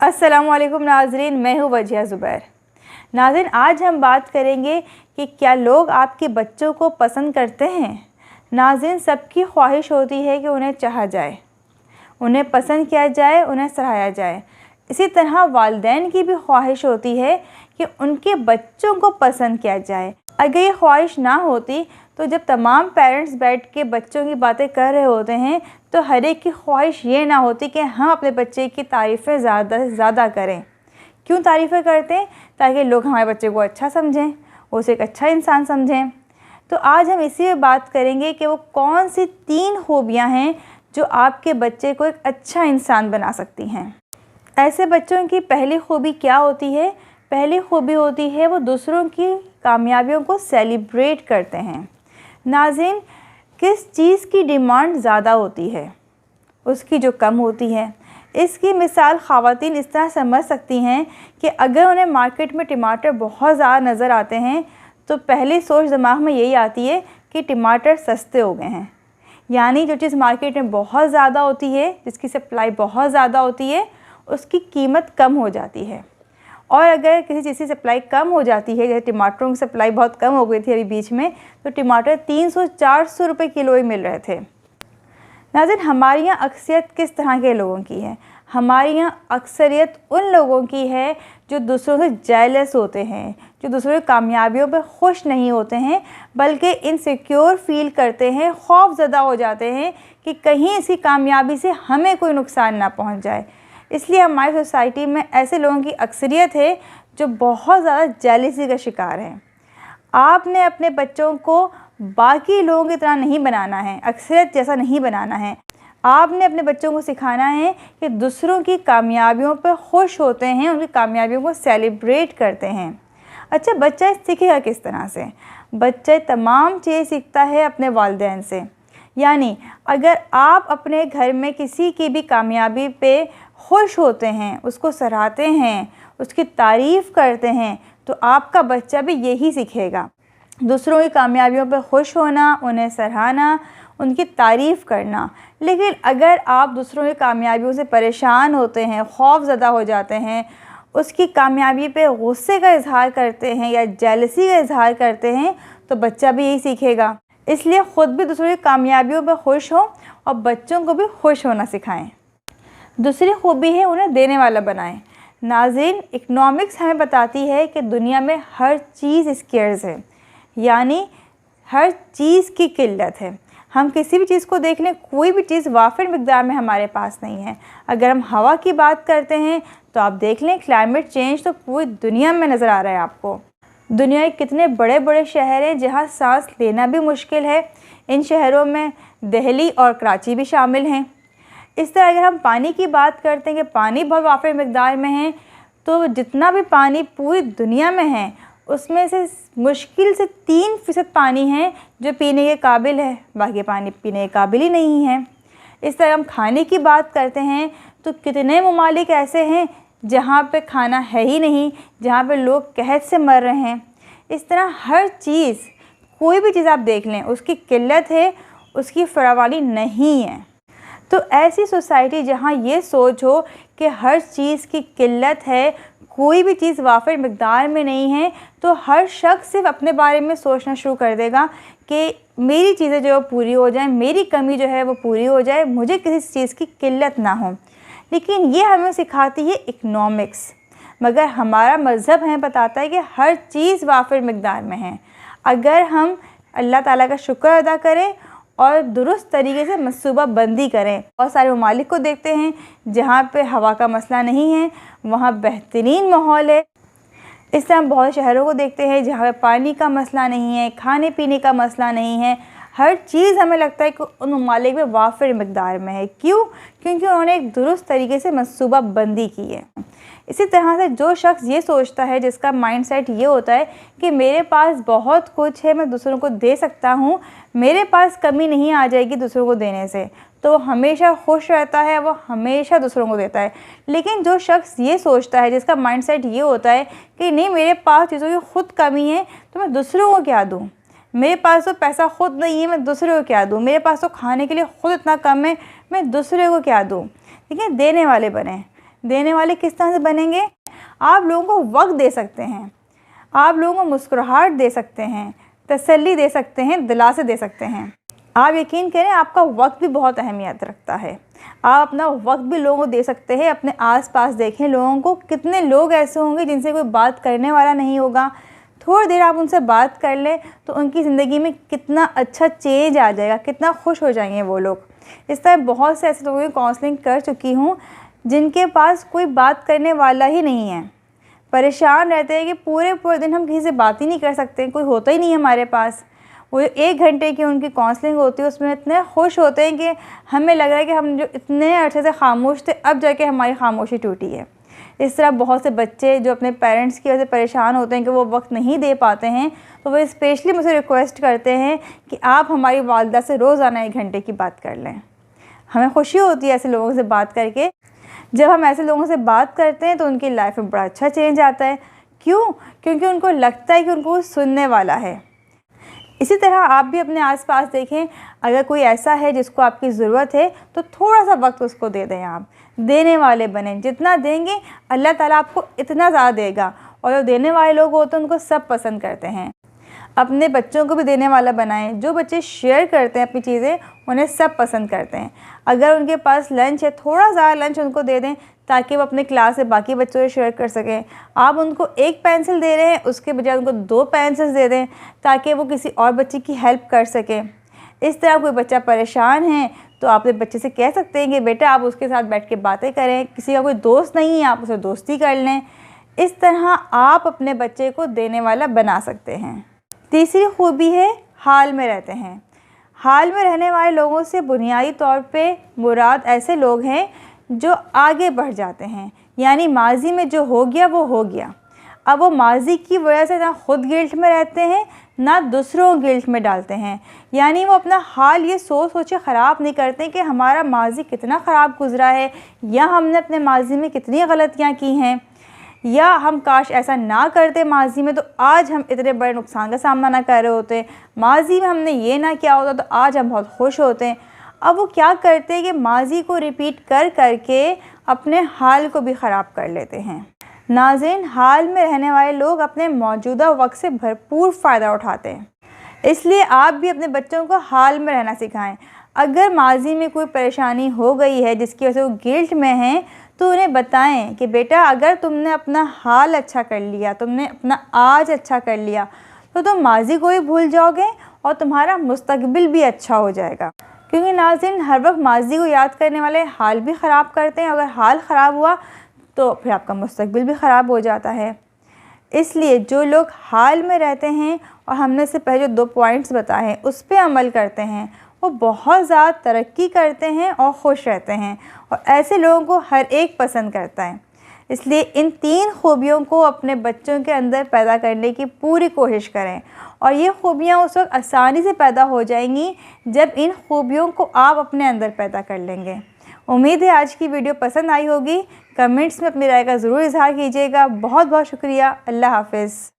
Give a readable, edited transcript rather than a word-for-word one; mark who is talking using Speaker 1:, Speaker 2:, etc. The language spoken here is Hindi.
Speaker 1: अस्सलामुअलैकुम नाज़रीन, मैं हूँ वजिया ज़ुबैर। नाज़रीन, आज हम बात करेंगे कि क्या लोग आपके बच्चों को पसंद करते हैं। नाज़रीन, सबकी ख्वाहिश होती है कि उन्हें चाहा जाए, उन्हें पसंद किया जाए, उन्हें सराहा जाए। इसी तरह वालिदैन की भी ख्वाहिश होती है कि उनके बच्चों को पसंद किया जाए। अगर ये ख्वाहिश ना होती तो जब तमाम पेरेंट्स बैठ के बच्चों की बातें कर रहे होते हैं तो हर एक की ख्वाहिश ये ना होती कि हम अपने बच्चे की तारीफ़ें ज़्यादा से ज़्यादा करें। क्यों तारीफ़ें करते हैं? ताकि लोग हमारे बच्चे को अच्छा समझें, उसे एक अच्छा इंसान समझें। तो आज हम इसी में बात करेंगे कि वो कौन सी 3 खूबियाँ हैं जो आपके बच्चे को एक अच्छा इंसान बना सकती हैं। ऐसे बच्चों की पहली खूबी क्या होती है? पहली खूबी होती है वो दूसरों की कामयाबियों को सेलिब्रेट करते हैं। नाज़रीन, किस चीज़ की डिमांड ज़्यादा होती है? उसकी जो कम होती है। इसकी मिसाल ख़वातीन इस तरह समझ सकती हैं कि अगर उन्हें मार्केट में टमाटर बहुत ज़्यादा नज़र आते हैं तो पहली सोच दिमाग में यही आती है कि टमाटर सस्ते हो गए हैं। यानी जो चीज़ मार्केट में बहुत ज़्यादा होती है, जिसकी सप्लाई बहुत ज़्यादा होती है, उसकी कीमत कम हो जाती है। और अगर किसी चीज़ की सप्लाई कम हो जाती है, जैसे टमाटरों की सप्लाई बहुत कम हो गई थी अभी बीच में, तो टमाटर 300-400 रुपये किलो ही मिल रहे थे। नाज़रीन, हमारे यहाँ अक्सरियत किस तरह के लोगों की है? हमारे यहाँ अक्सरियत उन लोगों की है जो दूसरों से जेलस होते हैं, जो दूसरों की कामयाबियों पर खुश नहीं होते हैं, बल्कि इनसिक्योर फील करते हैं, खौफज़दा हो जाते हैं कि कहीं इसकी कामयाबी से हमें कोई नुकसान ना पहुँच जाए। इसलिए हमारी सोसाइटी में ऐसे लोगों की अक्सरियत है जो बहुत ज़्यादा जेलसी का शिकार हैं। आपने अपने बच्चों को बाकी लोगों की तरह नहीं बनाना है, अक्सरियत जैसा नहीं बनाना है। आपने अपने बच्चों को सिखाना है कि दूसरों की कामयाबियों पर खुश होते हैं, उनकी कामयाबियों को सेलिब्रेट करते हैं। अच्छा, बच्चा सीखेगा किस तरह से? बच्चा तमाम चीज़ें सीखता है अपने वालिदैन से। यानी अगर आप अपने घर में किसी की भी कामयाबी पे खुश होते हैं, उसको सराहते हैं, उसकी तारीफ़ करते हैं, तो आपका बच्चा भी यही सीखेगा। दूसरों की कामयाबियों पर खुश होना, उन्हें सराहना, उनकी तारीफ़ करना। लेकिन अगर आप दूसरों की कामयाबियों से परेशान होते हैं, खौफज़दा हो जाते हैं, उसकी कामयाबी पे गुस्से का इज़हार करते हैं या जेलसी का इज़हार करते हैं, तो बच्चा भी यही सीखेगा। इसलिए ख़ुद भी दूसरों की कामयाबियों पर खुश हों और बच्चों को भी खुश होना सिखाएं। दूसरी खूबी है उन्हें देने वाला बनाएं। नाज़रीन, इकनॉमिक्स हमें बताती है कि दुनिया में हर चीज़ स्केर्स है, यानी हर चीज़ की किल्लत है। हम किसी भी चीज़ को देख लें, कोई भी चीज़ वाफिर मिक़दार में हमारे पास नहीं है। अगर हम हवा की बात करते हैं तो आप देख लें, क्लाइमेट चेंज तो पूरी दुनिया में नज़र आ रहा है आपको। दुनिया के कितने बड़े बड़े शहर हैं जहाँ सांस लेना भी मुश्किल है। इन शहरों में दिल्ली और कराची भी शामिल हैं। इस तरह अगर हम पानी की बात करते हैं कि पानी बहुत वाफिर मिक़दार में है, तो जितना भी पानी पूरी दुनिया में है उसमें से मुश्किल से 3% पानी है जो पीने के काबिल है, बाकी पानी पीने के काबिल ही नहीं है। इस तरह हम खाने की बात करते हैं तो कितने ममालिक ऐसे हैं जहाँ पे खाना है ही नहीं, जहाँ पे लोग कहत से मर रहे हैं। इस तरह हर चीज़, कोई भी चीज़ आप देख लें, उसकी किल्लत है, उसकी फरावानी नहीं है। तो ऐसी सोसाइटी जहाँ ये सोच हो कि हर चीज़ की किल्लत है, कोई भी चीज़ वाफिर मिक़दार में नहीं है, तो हर शख्स सिर्फ अपने बारे में सोचना शुरू कर देगा कि मेरी चीज़ें जो पूरी हो जाएं, मेरी कमी जो है वो पूरी हो जाए, मुझे किसी चीज़ की किल्लत ना हो। लेकिन ये हमें सिखाती है इकनॉमिक्स, मगर हमारा मज़हब हमें बताता है कि हर चीज़ वाफिर मिक़दार में है। अगर हम अल्लाह ताला का शुक्र अदा करें और दुरुस्त तरीके से मनसूबा बंदी करें। और सारे ममालिक को देखते हैं जहाँ पे हवा का मसला नहीं है, वहाँ बेहतरीन माहौल है। इस तरह हम बहुत शहरों को देखते हैं जहाँ पे पानी का मसला नहीं है, खाने पीने का मसला नहीं है। हर चीज़ हमें लगता है कि उन ममालिक में वाफिर मिक़दार में है। क्यों? क्योंकि उन्होंने एक दुरुस्त तरीके से मनसूबा बंदी की है। इसी तरह से जो शख्स ये सोचता है, जिसका माइंडसेट ये होता है कि मेरे पास बहुत कुछ है, मैं दूसरों को दे सकता हूँ, मेरे पास कमी नहीं आ जाएगी दूसरों को देने से, तो वो हमेशा खुश रहता है, वो हमेशा दूसरों को देता है। लेकिन जो शख्स ये सोचता है, जिसका माइंडसेट ये होता है कि नहीं, मेरे पास चीज़ों की ख़ुद कमी है तो मैं दूसरों को क्या दूँ, मेरे पास तो पैसा ख़ुद नहीं है, मैं दूसरे को क्या दूँ, मेरे पास तो खाने के लिए ख़ुद इतना कम है, मैं दूसरे को क्या दूँ। देखिए, देने वाले बने। देने वाले किस तरह से बनेंगे? आप लोगों को वक्त दे सकते हैं, आप लोगों को मुस्कुराहट दे सकते हैं, तसल्ली दे सकते हैं, दिलासे दे सकते हैं। आप यकीन करें आपका वक्त भी बहुत अहमियत रखता है। आप अपना वक्त भी लोगों को दे सकते हैं। अपने आसपास देखें लोगों को, कितने लोग ऐसे होंगे जिनसे कोई बात करने वाला नहीं होगा। थोड़ी देर आप उनसे बात कर लें तो उनकी ज़िंदगी में कितना अच्छा चेंज आ जाएगा, कितना खुश हो जाएंगे वो लोग। इस तरह बहुत से ऐसे लोगों की काउंसलिंग कर चुकी हूँ जिनके पास कोई बात करने वाला ही नहीं है। परेशान रहते हैं कि पूरे पूरे दिन हम किसी से बात ही नहीं कर सकते, कोई होता ही नहीं हमारे पास। वो 1 घंटे की उनकी काउंसलिंग होती है, उसमें इतने खुश होते हैं कि हमें लग रहा है कि हम जो इतने अरसे से खामोश थे अब जाके हमारी खामोशी टूटी है। इस तरह बहुत से बच्चे जो अपने पेरेंट्स की वजह से परेशान होते हैं कि वो वक्त नहीं दे पाते हैं, तो वो स्पेशली मुझसे रिक्वेस्ट करते हैं कि आप हमारी वालिदा से रोज़ाना 1 घंटे की बात कर लें। हमें खुशी होती है ऐसे लोगों से बात करके। जब हम ऐसे लोगों से बात करते हैं तो उनकी लाइफ में बड़ा अच्छा चेंज आता है। क्यों? क्योंकि उनको लगता है कि उनको सुनने वाला है। इसी तरह आप भी अपने आसपास देखें, अगर कोई ऐसा है जिसको आपकी ज़रूरत है तो थोड़ा सा वक्त उसको दे दें। आप देने वाले बने, जितना देंगे अल्लाह ताला आपको इतना ज़्यादा देगा। और जो देने वाले लोग होते हैं उनको सब पसंद करते हैं। अपने बच्चों को भी देने वाला बनाएं। जो बच्चे शेयर करते हैं अपनी चीज़ें उन्हें सब पसंद करते हैं। अगर उनके पास लंच है, थोड़ा ज़्यादा लंच उनको दे दें ताकि वो अपने क्लास से बाकी बच्चों से शेयर कर सकें। आप उनको 1 पेंसिल दे रहे हैं, उसके बजाय उनको 2 पेंसिल्स दे दें ताकि वो किसी और बच्चे की हेल्प कर सकें। इस तरह कोई बच्चा परेशान है तो आप अपने बच्चे से कह सकते हैं कि बेटा आप उसके साथ बैठ के बातें करें। किसी का कोई दोस्त नहीं है, आप उसे दोस्ती कर लें। इस तरह आप अपने बच्चे को देने वाला बना सकते हैं। तीसरी खूबी है हाल में रहते हैं। हाल में रहने वाले लोगों से बुनियादी तौर पे मुराद ऐसे लोग हैं जो आगे बढ़ जाते हैं, यानी माजी में जो हो गया वो हो गया। अब वो माजी की वजह से ना खुद गिल्ट में रहते हैं ना दूसरों को गिल्ट में डालते हैं। यानी वो अपना हाल ये सोच सोचे ख़राब नहीं करते कि हमारा माजी कितना ख़राब गुजरा है या हमने अपने माजी में कितनी गलतियाँ की हैं, या हम काश ऐसा ना करते माजी में तो आज हम इतने बड़े नुकसान का सामना ना कर रहे होते। माजी में हमने ये ना किया होता तो आज हम बहुत खुश होते हैं। अब वो क्या करते हैं कि माजी को रिपीट कर करके अपने हाल को भी ख़राब कर लेते हैं। नाज़रीन, हाल में रहने वाले लोग अपने मौजूदा वक्त से भरपूर फ़ायदा उठाते हैं। इसलिए आप भी अपने बच्चों को हाल में रहना सिखाएं। अगर माजी में कोई परेशानी हो गई है जिसकी वजह से वो गिल्ट में हैं तो उन्हें बताएं कि बेटा अगर तुमने अपना हाल अच्छा कर लिया, तुमने अपना आज अच्छा कर लिया तो तुम माजी को ही भूल जाओगे और तुम्हारा मुस्तकबिल भी अच्छा हो जाएगा। क्योंकि नाज़रीन, हर वक्त माजी को याद करने वाले हाल भी ख़राब करते हैं। अगर हाल ख़राब हुआ तो फिर आपका मुस्तकबिल भी ख़राब हो जाता है। इसलिए जो लोग हाल में रहते हैं और हमने से पहले जो 2 पॉइंट्स बताए हैं उस पर अमल करते हैं वो बहुत ज़्यादा तरक्की करते हैं और खुश रहते हैं, और ऐसे लोगों को हर एक पसंद करता है। इसलिए इन 3 खूबियों को अपने बच्चों के अंदर पैदा करने की पूरी कोशिश करें, और ये खूबियाँ उस वक्त आसानी से पैदा हो जाएंगी जब इन खूबियों को आप अपने अंदर पैदा कर लेंगे। उम्मीद है आज की वीडियो पसंद आई होगी। कमेंट्स में अपनी राय का ज़रूर इजहार कीजिएगा। बहुत बहुत शुक्रिया। अल्लाह हाफ़िज़।